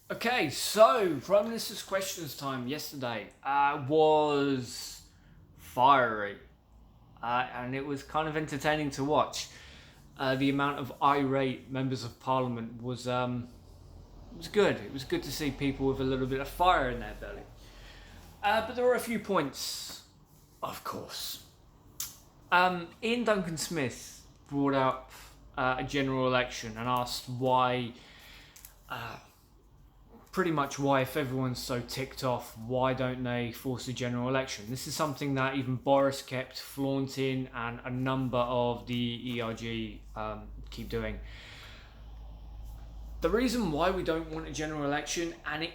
Okay, so Prime Minister's questions time yesterday was fiery, and it was kind of entertaining to watch. The amount of irate members of Parliament was good. It was good to see people with a little bit of fire in their belly. But there were a few points, of course. Ian Duncan Smith brought up a general election and asked why pretty much why, if everyone's so ticked off, why don't they force a general election? This is something that even Boris kept flaunting and a number of the ERG keep doing. The reason why we don't want a general election, and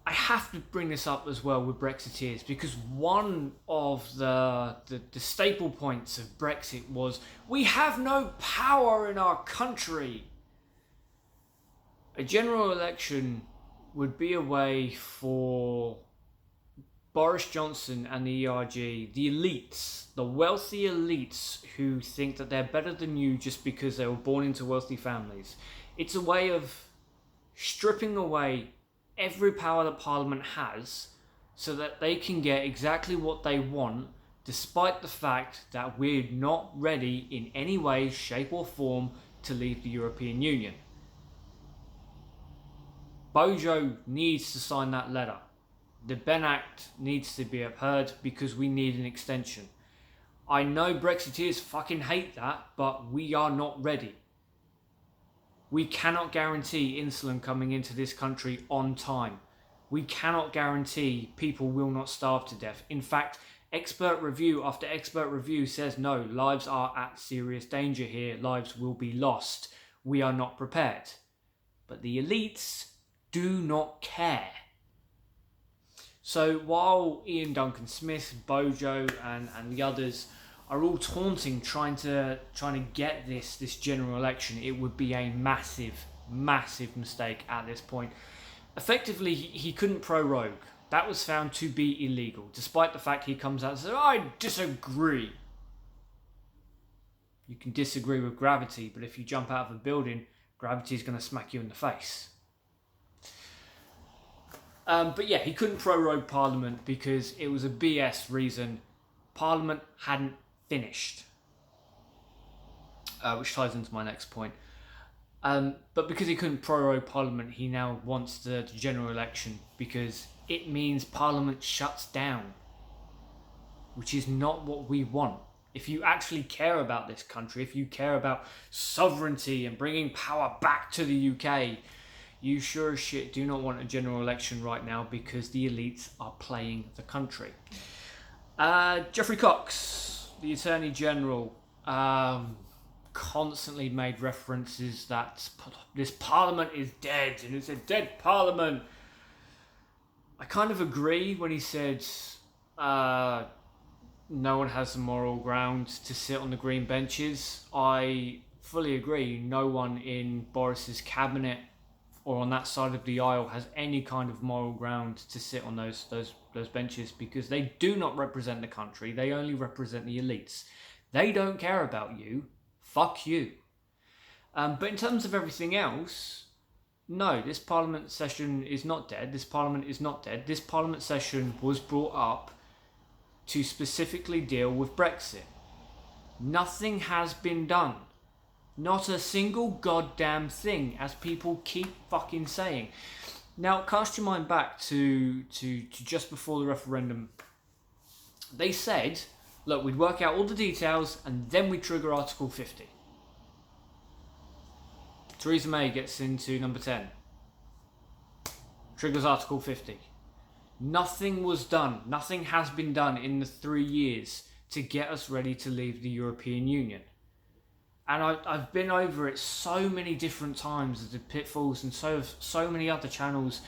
I have to bring this up as well with Brexiteers, because one of the staple points of Brexit was we have no power in our country. A general election would be a way for Boris Johnson and the ERG, the elites, the wealthy elites who think that they're better than you just because they were born into wealthy families. It's a way of stripping away every power that Parliament has so that they can get exactly what they want, despite the fact that we're not ready in any way, shape or form to leave the European Union. Bojo needs to sign that letter. The Ben Act needs to be upheld because we need an extension. I know Brexiteers fucking hate that, but we are not ready. We cannot guarantee insulin coming into this country on time. We cannot guarantee people will not starve to death. In fact, expert review after expert review says no, lives are at serious danger here. Lives will be lost. We are not prepared. But the elites do not care. So while Ian Duncan Smith, Bojo and the others are all taunting trying to get this general election, it would be a massive mistake at this point. Effectively, he couldn't prorogue. That was found to be illegal, despite the fact he comes out and says, I disagree. You can disagree with gravity, but if you jump out of a building, gravity is going to smack you in the face. But yeah, he couldn't prorogue Parliament because it was a BS reason. Parliament hadn't finished. Which ties into my next point. But because he couldn't prorogue Parliament, he now wants the general election because it means Parliament shuts down. Which is not what we want. If you actually care about this country, if you care about sovereignty and bringing power back to the UK, you sure as shit do not want a general election right now because the elites are playing the country. Geoffrey Cox, the Attorney General, constantly made references that this Parliament is dead and it's a dead Parliament. I kind of agree when he said no one has the moral ground to sit on the green benches. I fully agree. No one in Boris's cabinet or on that side of the aisle has any kind of moral ground to sit on those benches because they do not represent the country. They only represent the elites. They don't care about you. Fuck you. But in terms of everything else, no, this Parliament session is not dead. This Parliament is not dead. This Parliament session was brought up to specifically deal with Brexit. Nothing has been done. Not a single goddamn thing, as people keep fucking saying. Now, cast your mind back to just before the referendum. They said, look, we'd work out all the details and then we'd trigger Article 50. Theresa May gets into number 10. Triggers Article 50. Nothing was done. Nothing has been done in the 3 years to get us ready to leave the European Union. And I've been over it so many different times, the pitfalls and so many other channels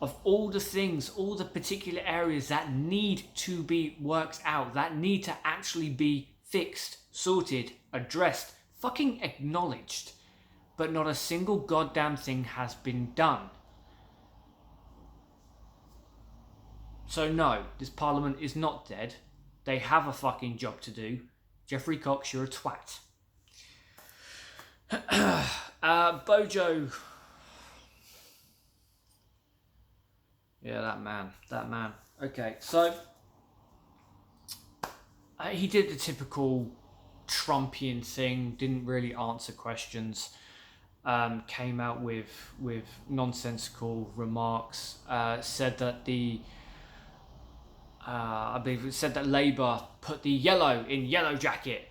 of all the things, all the particular areas that need to be worked out, that need to actually be fixed, sorted, addressed, fucking acknowledged. But not a single goddamn thing has been done. So no, this Parliament is not dead. They have a fucking job to do. Geoffrey Cox, you're a twat. Bojo Yeah, that man. Okay, so he did the typical Trumpian thing, didn't really answer questions, came out with nonsensical remarks, said that I believe it said that Labour put the yellow in Yellow Jacket.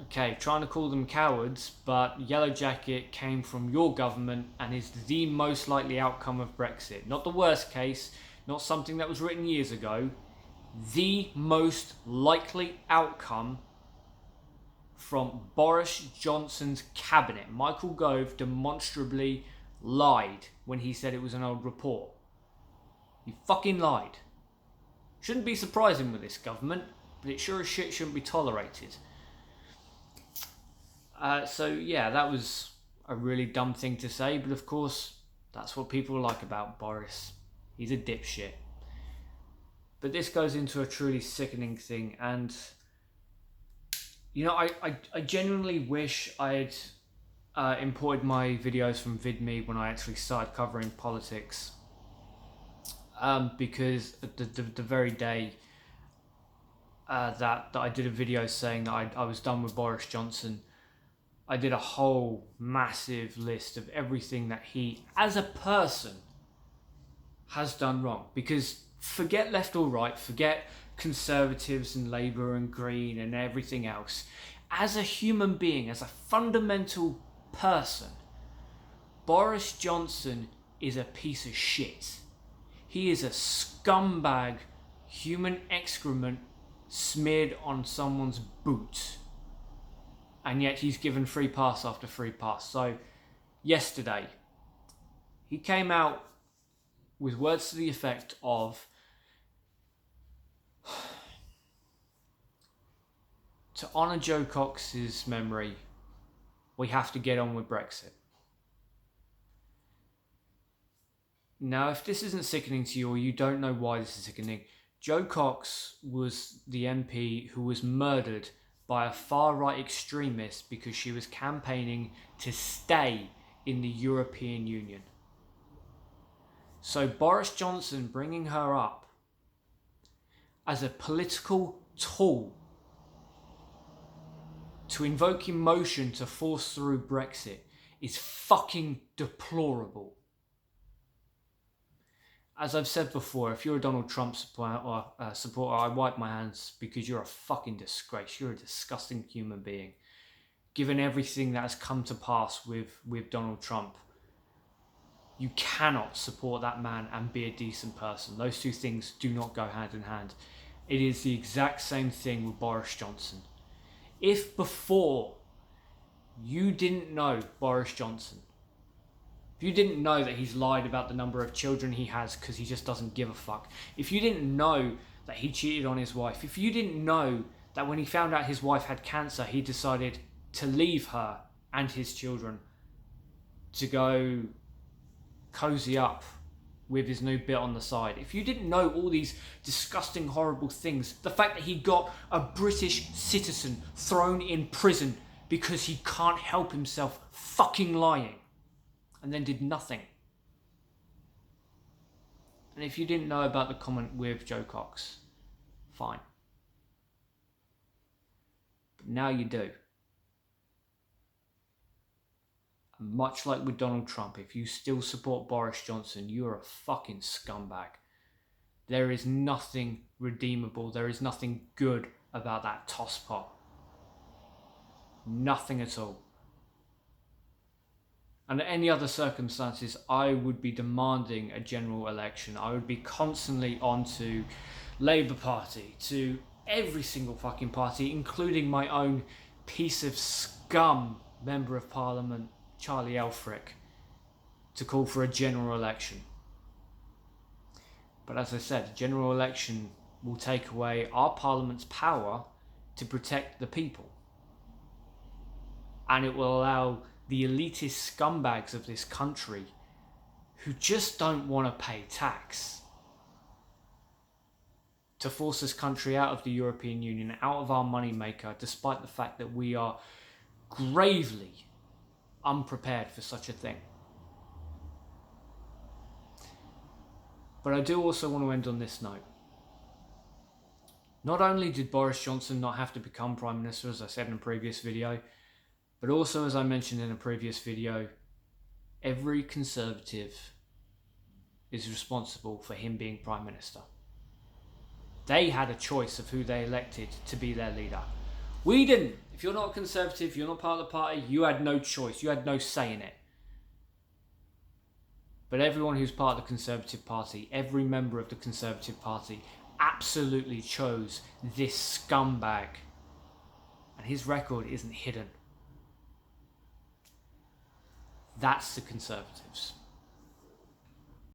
Okay, trying to call them cowards, but Yellow Jacket came from your government and is the most likely outcome of Brexit. Not the worst case, not something that was written years ago. The most likely outcome from Boris Johnson's cabinet. Michael Gove demonstrably lied when he said it was an old report. He fucking lied. Shouldn't be surprising with this government, but it sure as shit shouldn't be tolerated. So yeah, that was a really dumb thing to say, but of course, that's what people like about Boris. He's a dipshit. But this goes into a truly sickening thing, and you know, I genuinely wish I had imported my videos from VidMe when I actually started covering politics, because the very day that I did a video saying that I was done with Boris Johnson, I did a whole massive list of everything that he, as a person, has done wrong. Because forget left or right, forget Conservatives and Labour and Green and everything else. As a human being, as a fundamental person, Boris Johnson is a piece of shit. He is a scumbag, human excrement smeared on someone's boot. And yet he's given free pass after free pass. So yesterday, he came out with words to the effect of, to honour Joe Cox's memory, we have to get on with Brexit. Now, if this isn't sickening to you, or you don't know why this is sickening, Joe Cox was the MP who was murdered by a far-right extremist because she was campaigning to stay in the European Union. So Boris Johnson bringing her up as a political tool to invoke emotion to force through Brexit is fucking deplorable. As I've said before, if you're a Donald Trump supporter, I wipe my hands, because you're a fucking disgrace. You're a disgusting human being. Given everything that has come to pass with Donald Trump, you cannot support that man and be a decent person. Those two things do not go hand in hand. It is the exact same thing with Boris Johnson. If before you didn't know Boris Johnson, if you didn't know that he's lied about the number of children he has because he just doesn't give a fuck, if you didn't know that he cheated on his wife, if you didn't know that when he found out his wife had cancer, he decided to leave her and his children to go cozy up with his new bit on the side, if you didn't know all these disgusting, horrible things, the fact that he got a British citizen thrown in prison because he can't help himself fucking lying, and then did nothing. And if you didn't know about the comment with Joe Cox, fine. But now you do. And much like with Donald Trump, if you still support Boris Johnson, you're a fucking scumbag. There is nothing redeemable, there is nothing good about that tosspot. Nothing at all. Under any other circumstances, I would be demanding a general election. I would be constantly onto Labour Party, to every single fucking party, including my own piece of scum Member of Parliament, Charlie Elfrick, to call for a general election. But as I said, a general election will take away our Parliament's power to protect the people. And it will allow the elitist scumbags of this country who just don't want to pay tax to force this country out of the European Union, out of our moneymaker, despite the fact that we are gravely unprepared for such a thing. But I do also want to end on this note. Not only did Boris Johnson not have to become Prime Minister, as I said in a previous video, but also, as I mentioned in a previous video, every Conservative is responsible for him being Prime Minister. They had a choice of who they elected to be their leader. We didn't. If you're not a Conservative, you're not part of the party, you had no choice. You had no say in it. But everyone who's part of the Conservative Party, every member of the Conservative Party, absolutely chose this scumbag. And his record isn't hidden. That's the Conservatives.